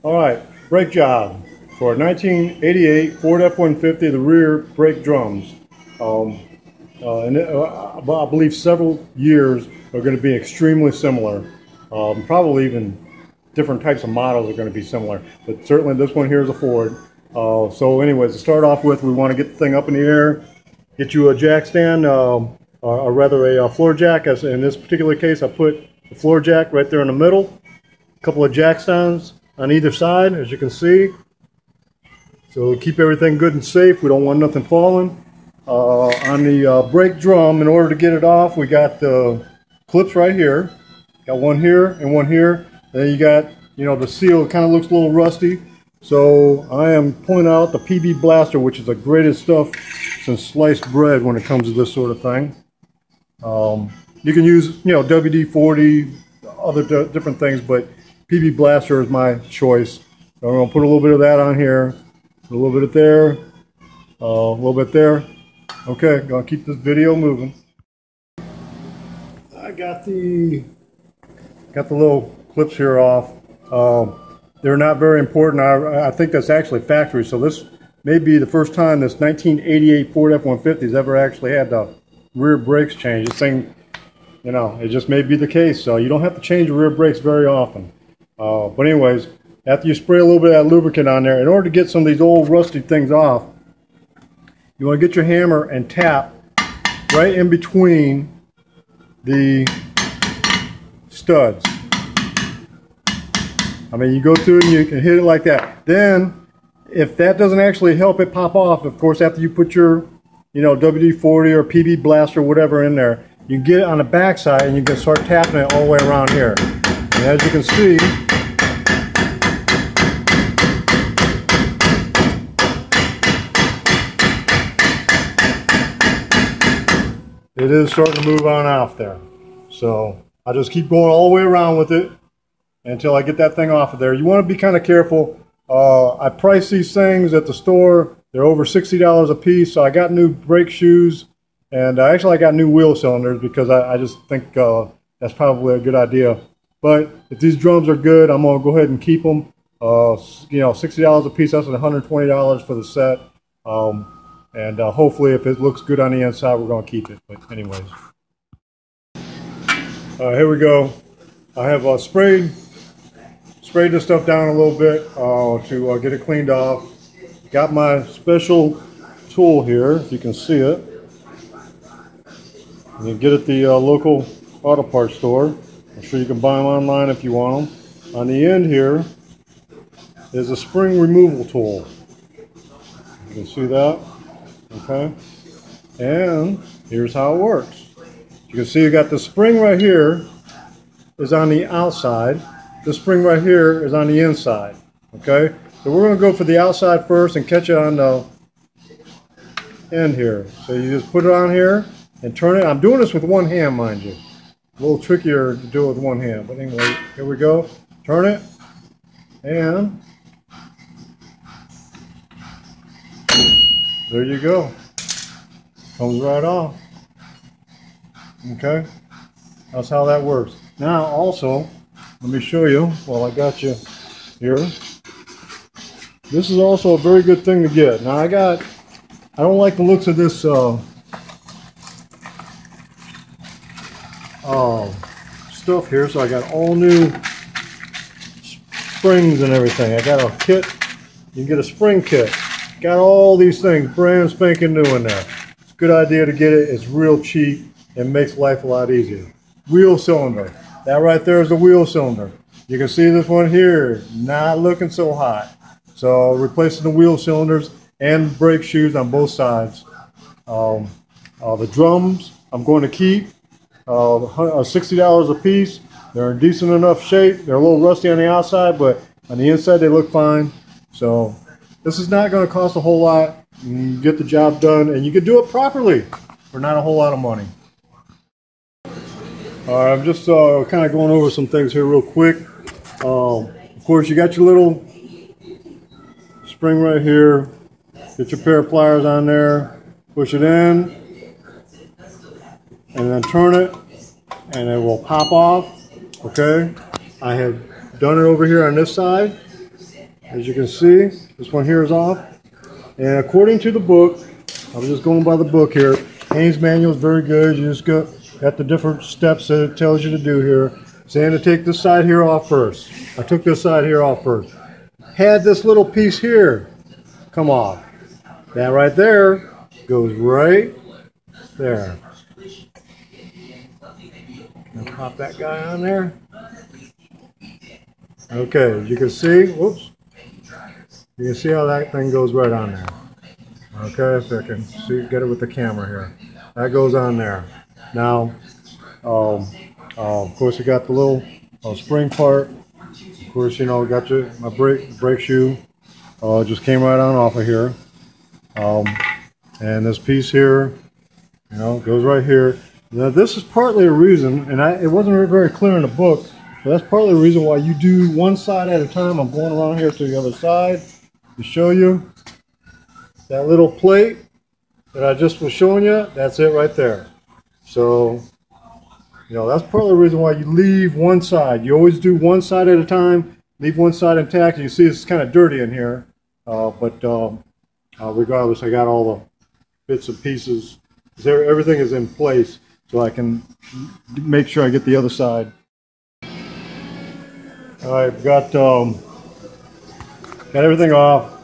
All right, brake job for a 1988 Ford F-150, the rear brake drums. I believe several years are going to be extremely similar. Probably even different types of models are going to be similar, but certainly this one here is a Ford. So anyways, to start off with, we want to get the thing up in the air, get you a jack stand, or rather a floor jack. As in this particular case, I put the floor jack right there in the middle, a couple of jack stands on either side, as you can see. So keep everything good and safe. We don't want nothing falling. On the brake drum, in order to get it off, we got the clips right here. Got one here and one here. Then you got, the seal. It kind of looks a little rusty. So I am pulling out the PB Blaster, which is the greatest stuff since sliced bread when it comes to this sort of thing. You can use, WD-40, other different things, but PB Blaster is my choice. So I'm going to put a little bit of that on here, put a little bit of there, a little bit there. Okay, going to keep this video moving. I got the little clips here off. They're not very important. I think that's actually factory, so this may be the first time this 1988 Ford F-150 has ever actually had the rear brakes changed. This thing, it just may be the case. So you don't have to change the rear brakes very often. But anyways, after you spray a little bit of that lubricant on there, in order to get some of these old rusty things off, you want to get your hammer and tap right in between the studs. I mean, you go through and you can hit it like that. Then, if that doesn't actually help it pop off, of course, after you put your, WD-40 or PB Blaster or whatever in there, you can get it on the back side and you can start tapping it all the way around here. And as you can see, it is starting to move on off there. So I just keep going all the way around with it until I get that thing off of there. You want to be kind of careful. I priced these things at the store. They're over $60 a piece. So I got new brake shoes, and actually I got new wheel cylinders because I just think that's probably a good idea. But if these drums are good, I'm going to go ahead and keep them. $60 a piece, that's $120 for the set. And hopefully if it looks good on the inside, we're going to keep it. But anyways. Here we go. I have sprayed this stuff down a little bit to get it cleaned off. Got my special tool here, if you can see it. You can get it at the local auto parts store. I'm sure you can buy them online if you want them. On the end here is a spring removal tool. You can see that. Okay, and here's how it works. You can see you got the spring right here is on the outside. The spring right here is on the inside. Okay, so we're going to go for the outside first and catch it on the end here. So you just put it on here and turn it. I'm doing this with one hand, mind you. A little trickier to do it with one hand, but anyway, here we go. Turn it, and there you go. Comes right off. Okay, that's how that works. Now also, let me show you while I got you here. This is also a very good thing to get. Now I don't like the looks of this stuff here, so I got all new springs and everything. I got a kit. You can get a spring kit. Got all these things brand spanking new in there. It's a good idea to get it. It's real cheap and makes life a lot easier. Wheel cylinder. That right there is the wheel cylinder. You can see this one here, not looking so hot. So replacing the wheel cylinders and brake shoes on both sides. The drums I'm going to keep. $60 a piece. They're in decent enough shape. They're a little rusty on the outside, but on the inside they look fine. So this is not going to cost a whole lot. You get the job done, and you can do it properly for not a whole lot of money. All right, I'm just kind of going over some things here real quick. Of course, you got your little spring right here. Get your pair of pliers on there. Push it in, and then turn it, and it will pop off. Okay, I have done it over here on this side. As you can see, this one here is off. And according to the book, I was just going by the book here. Haynes manual is very good. You just got the different steps that it tells you to do here. Saying to take this side here off first. I took this side here off first. Had this little piece here come off. That right there goes right there. I'll pop that guy on there. Okay, you can see, whoops. You can see how that thing goes right on there. Okay, if I can see, get it with the camera here. That goes on there. Now, of course, you got the little spring part. Of course, you know, got my brake shoe. Just came right on off of here. And this piece here, you know, goes right here. Now, this is partly a reason, and it wasn't very clear in the book, but that's partly the reason why you do one side at a time. I'm going around here to the other side to show you that little plate that I just was showing you. That's it right there. So, you know, that's part of the reason why you leave one side. You always do one side at a time, leave one side intact. You see it's kind of dirty in here, but regardless, I got all the bits and pieces. Everything is in place, so I can make sure I get the other side. I've got everything off.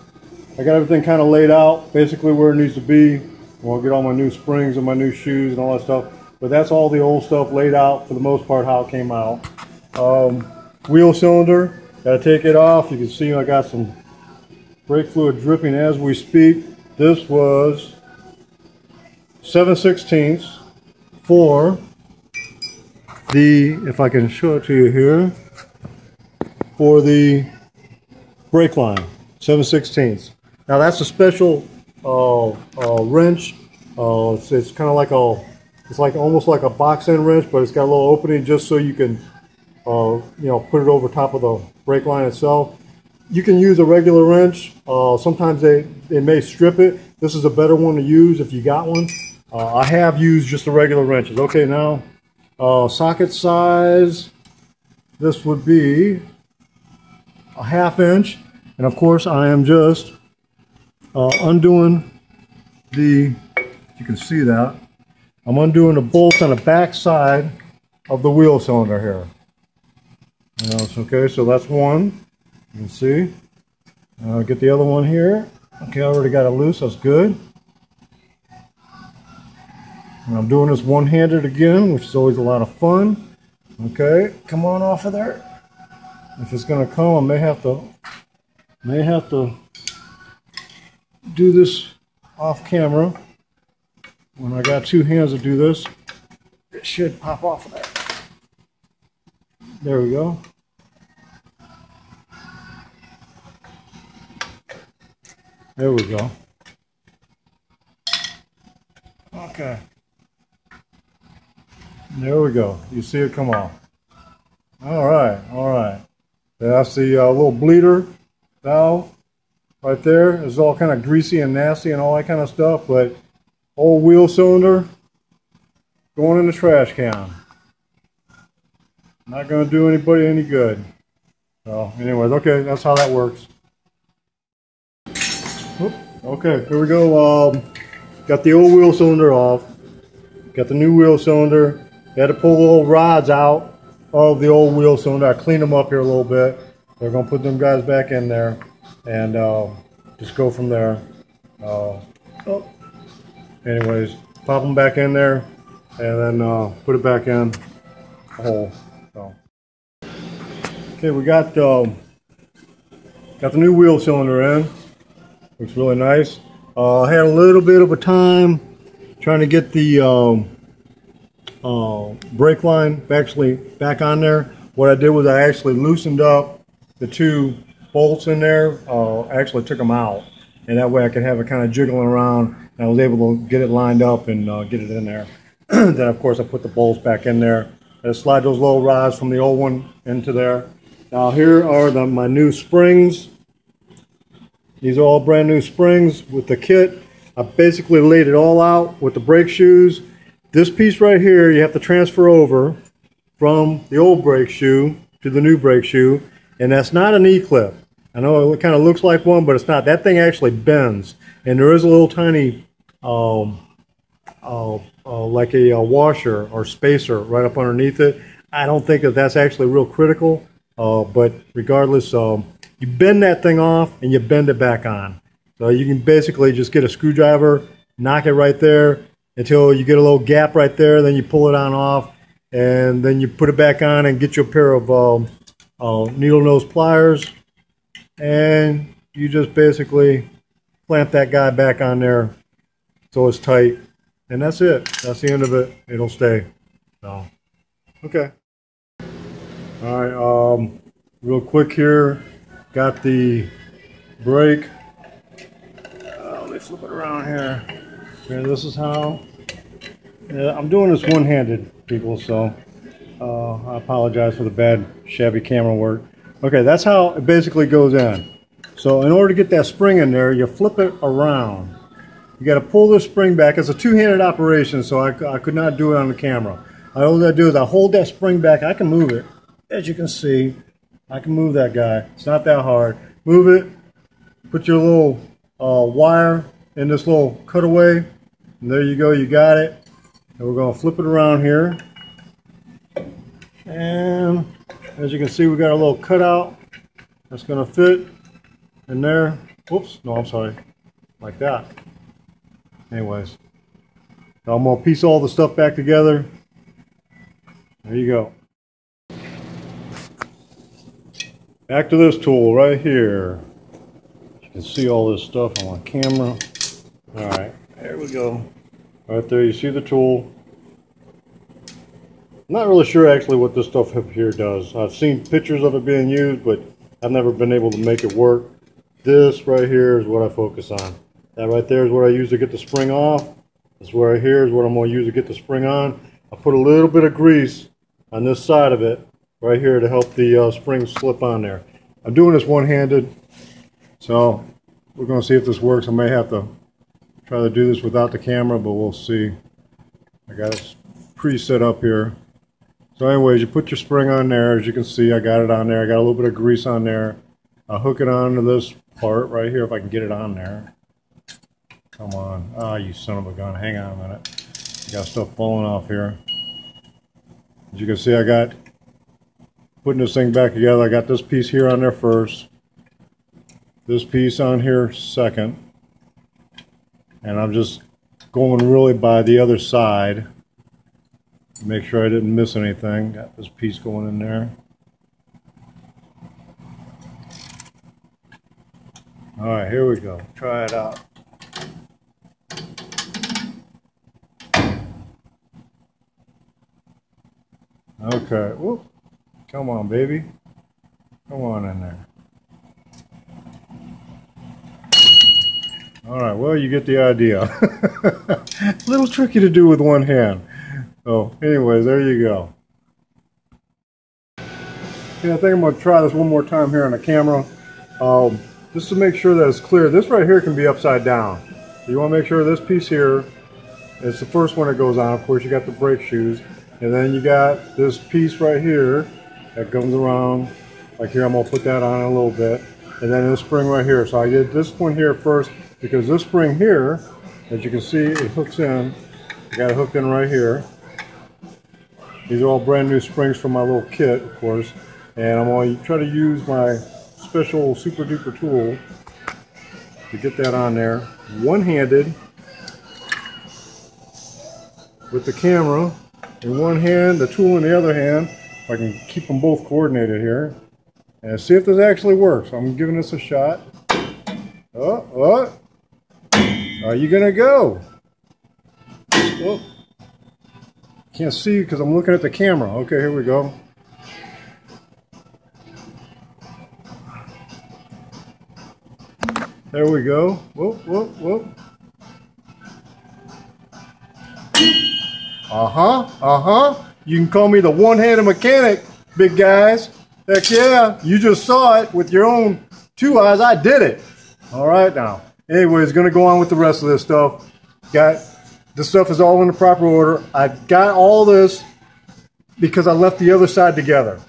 I got everything kind of laid out, basically where it needs to be. I'll get all my new springs and my new shoes and all that stuff. But that's all the old stuff laid out for the most part how it came out. Wheel cylinder, gotta take it off. You can see I got some brake fluid dripping as we speak. This was 7/16 for the, if I can show it to you here, for the brake line, 7/16. Now that's a special wrench. It's kind of like it's like almost like a box end wrench, but it's got a little opening just so you can, you know, put it over top of the brake line itself. You can use a regular wrench. Sometimes they may strip it. This is a better one to use if you got one. I have used just the regular wrenches. Okay, now socket size. This would be a 1/2 inch, and of course I am just undoing the. You can see that. I'm undoing the bolts on the back side of the wheel cylinder here. Okay, so that's one. You can see. Get the other one here. Okay, I already got it loose. That's good. And I'm doing this one-handed again, which is always a lot of fun. Okay, come on off of there. If it's going to come, I may have to do this off camera. When I got two hands to do this, it should pop off of there. There we go. There we go. Okay. There we go. You see it come off. All right, all right. That's the little bleeder valve right there. It's all kind of greasy and nasty and all that kind of stuff, but old wheel cylinder going in the trash can. Not going to do anybody any good. So, anyways, okay, that's how that works. Oop, okay, here we go. Got the old wheel cylinder off. Got the new wheel cylinder. Had to pull the little rods out of the old wheel cylinder. I cleaned them up here a little bit. They're going to put them guys back in there and just go from there. Anyways, pop them back in there and then put it back in the hole. So. Okay, we got the new wheel cylinder in. Looks really nice. I had a little bit of a time trying to get the brake line actually back on there. What I did was I actually loosened up the two bolts in there. I actually took them out, and that way I could have it kind of jiggling around, and I was able to get it lined up and get it in there. Then of course I put the bolts back in there and slide those little rods from the old one into there. Now here are my new springs. These are all brand new springs with the kit. I basically laid it all out with the brake shoes. This piece right here you have to transfer over from the old brake shoe to the new brake shoe, and that's not an E-clip. I know it kind of looks like one, but it's not. That thing actually bends, and there is a little tiny like a washer or spacer right up underneath it. I don't think that that's actually real critical, but regardless, you bend that thing off and you bend it back on. So you can basically just get a screwdriver, knock it right there until you get a little gap right there, then you pull it on off, and then you put it back on and get you a pair of needle nose pliers, and you just basically clamp that guy back on there so it's tight, and that's it. That's the end of it. It'll stay. So, okay. All right, real quick here, got the brake. Let me flip it around here. Okay, this is how. I'm doing this one-handed, people, so I apologize for the bad, shabby camera work. Okay, that's how it basically goes in. So in order to get that spring in there, you flip it around. You got to pull this spring back. It's a two-handed operation, so I could not do it on the camera. All I do is I hold that spring back. I can move it. As you can see, I can move that guy. It's not that hard. Move it. Put your little wire in this little cutaway. And there you go. You got it. And we're going to flip it around here. And as you can see, we got a little cutout that's going to fit in there. Whoops. No, I'm sorry. Like that. Anyways, so I'm going to piece all the stuff back together. There you go. Back to this tool right here. You can see all this stuff on my camera. Alright, there we go. Right there, you see the tool. I'm not really sure actually what this stuff up here does. I've seen pictures of it being used, but I've never been able to make it work. This right here is what I focus on. That right there is what I use to get the spring off. This right here is what I'm going to use to get the spring on. I put a little bit of grease on this side of it right here to help the spring slip on there. I'm doing this one-handed, so we're going to see if this works. I may have to try to do this without the camera, but we'll see. I got it pre-set up here. So anyways, you put your spring on there. As you can see, I got it on there. I got a little bit of grease on there. I'll hook it onto this part right here if I can get it on there. Come on. Ah, you son of a gun. Hang on a minute. I got stuff falling off here. As you can see, I got putting this thing back together. I got this piece here on there first. This piece on here second. And I'm just going really by the other side. Make sure I didn't miss anything. Got this piece going in there. Alright, here we go. Try it out. Okay, whoop. Come on, baby. Come on in there. Alright, well, you get the idea. A little tricky to do with one hand. So, anyways, there you go. Yeah, I think I'm going to try this one more time here on the camera. Just to make sure that it's clear. This right here can be upside down. So you want to make sure this piece here is the first one that goes on. Of course, you got the brake shoes. And then you got this piece right here that comes around. Like here, I'm going to put that on a little bit. And then this spring right here. So I did this one here first because this spring here, as you can see, it hooks in. I got it hooked in right here. These are all brand new springs from my little kit, of course. And I'm going to try to use my special super duper tool to get that on there. One-handed with the camera in one hand, the tool in the other hand. If I can keep them both coordinated here. And see if this actually works. I'm giving this a shot. Oh. Are you going to go? Oh. Can't see because I'm looking at the camera. Okay, here we go. There we go. Whoop, whoop, whoop. You can call me the one-handed mechanic, big guys. Heck yeah, you just saw it with your own two eyes. I did it. All right now. Anyways, gonna go on with the rest of this stuff. This stuff is all in the proper order. I got all this because I left the other side together.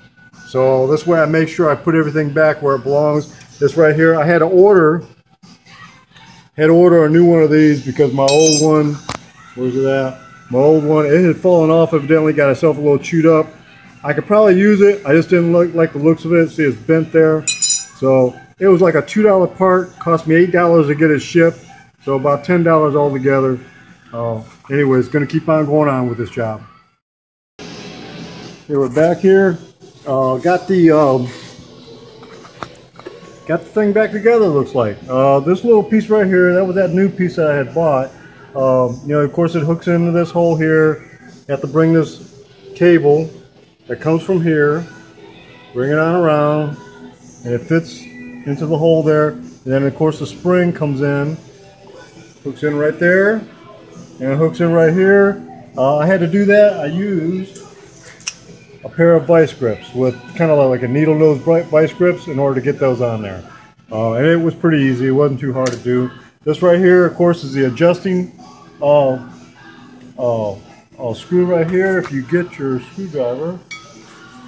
So this way I make sure I put everything back where it belongs. this right here. I had to order a new one of these because my old one, where's it at? My old one, it had fallen off evidently, got itself a little chewed up. I could probably use it. I just didn't like the looks of it. See, it's bent there. So it was like a $2 part, cost me $8 to get it shipped. So about $10 altogether. Anyway, it's going to keep on going on with this job. Okay, we're back here. Got the thing back together, looks like. This little piece right here, that was that new piece that I had bought. You know, of course it hooks into this hole here. You have to bring this cable that comes from here, bring it on around, and it fits into the hole there. And then of course the spring comes in, hooks in right there, and it hooks in right here. I had to do that. I used a pair of vice grips with kind of like a needle nose vice grips in order to get those on there. And it was pretty easy. It wasn't too hard to do. This right here, of course, is the adjusting screw right here. If you get your screwdriver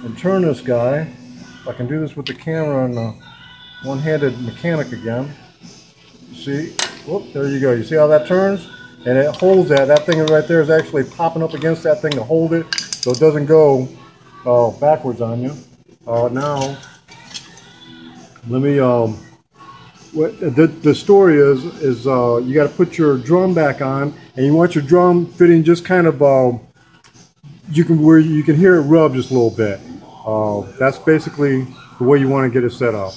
and turn this guy, if I can do this with the camera and the one-handed mechanic again. See, whoop, there you go. You see how that turns? And it holds that. That thing right there is actually popping up against that thing to hold it so it doesn't go backwards on you. Now, let me, what the story is you got to put your drum back on, and you want your drum fitting just kind of, where you can hear it rub just a little bit. That's basically the way you want to get it set up.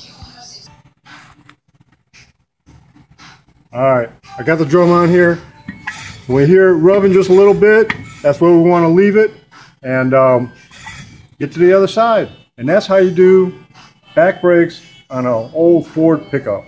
Alright, I got the drum on here. When we hear it rubbing just a little bit, that's where we want to leave it, and get to the other side. And that's how you do back brakes on an old Ford pickup.